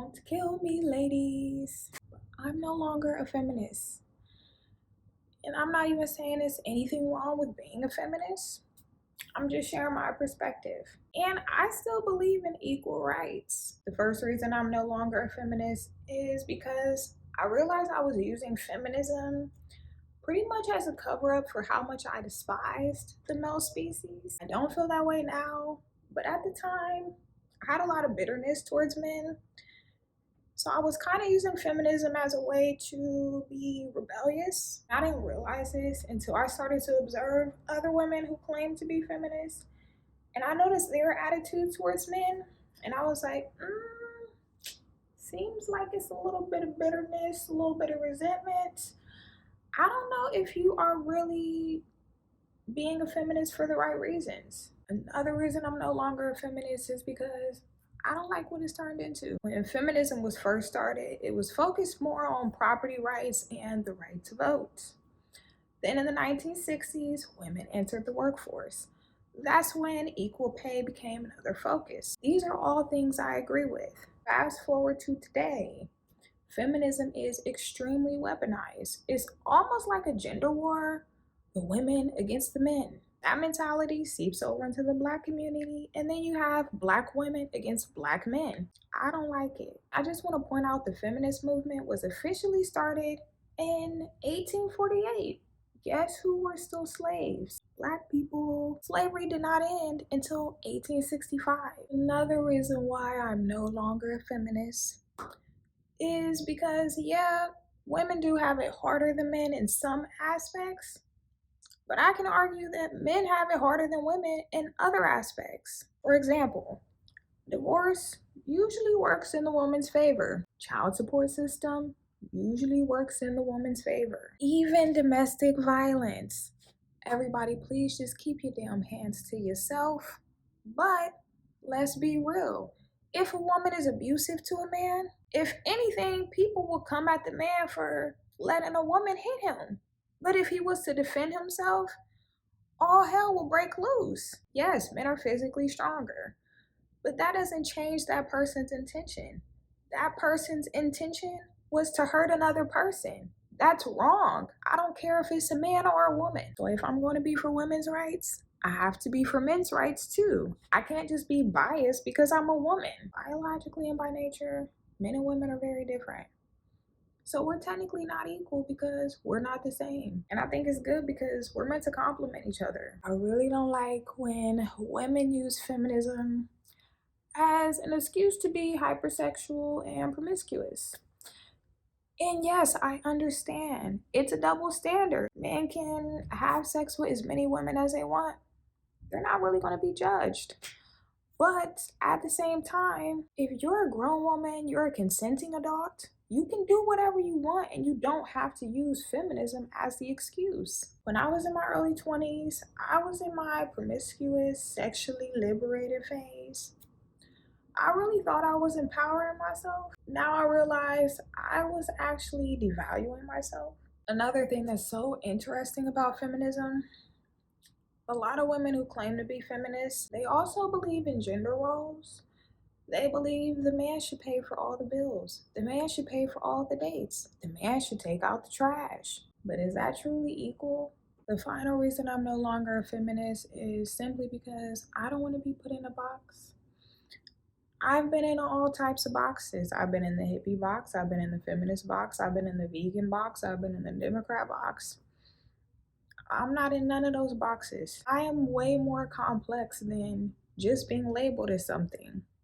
Don't kill me, ladies. I'm no longer a feminist. And I'm not even saying there's anything wrong with being a feminist. I'm just sharing my perspective. And I still believe in equal rights. The first reason I'm no longer a feminist is because I realized I was using feminism pretty much as a cover up for how much I despised the male species. I don't feel that way now, but at the time, I had a lot of bitterness towards men. So I was kind of using feminism as a way to be rebellious. I didn't realize this until I started to observe other women who claimed to be feminists. And I noticed their attitude towards men. And I was like, seems like it's a little bit of bitterness, a little bit of resentment. I don't know if you are really being a feminist for the right reasons. Another reason I'm no longer a feminist is because I don't like what it's turned into. When feminism was first started, it was focused more on property rights and the right to vote. Then in the 1960s, women entered the workforce. That's when equal pay became another focus. These are all things I agree with. Fast forward to today, feminism is extremely weaponized. It's almost like a gender war, the women against the men. That mentality seeps over into the Black community, and then you have Black women against Black men. I don't like it. I just want to point out the feminist movement was officially started in 1848. Guess who were still slaves? Black people. Slavery did not end until 1865. Another reason why I'm no longer a feminist is because, yeah, women do have it harder than men in some aspects, but I can argue that men have it harder than women in other aspects. For example, divorce usually works in the woman's favor. Child support system usually works in the woman's favor. Even domestic violence. Everybody, please just keep your damn hands to yourself. But let's be real. If a woman is abusive to a man, if anything, people will come at the man for letting a woman hit him. But if he was to defend himself, all hell will break loose. Yes, men are physically stronger, but that doesn't change that person's intention. That person's intention was to hurt another person. That's wrong. I don't care if it's a man or a woman. So if I'm going to be for women's rights, I have to be for men's rights too. I can't just be biased because I'm a woman. Biologically and by nature, men and women are very different. So we're technically not equal because we're not the same. And I think it's good because we're meant to complement each other. I really don't like when women use feminism as an excuse to be hypersexual and promiscuous. And yes, I understand. It's a double standard. Men can have sex with as many women as they want. They're not really going to be judged. But at the same time, if you're a grown woman, you're a consenting adult, you can do whatever you want and you don't have to use feminism as the excuse. When I was in my early 20s, I was in my promiscuous, sexually liberated phase. I really thought I was empowering myself. Now I realize I was actually devaluing myself. Another thing that's so interesting about feminism, a lot of women who claim to be feminists, they also believe in gender roles. They believe the man should pay for all the bills. The man should pay for all the dates. The man should take out the trash. But is that truly equal? The final reason I'm no longer a feminist is simply because I don't want to be put in a box. I've been in all types of boxes. I've been in the hippie box. I've been in the feminist box. I've been in the vegan box. I've been in the Democrat box. I'm not in none of those boxes. I am way more complex than just being labeled as something.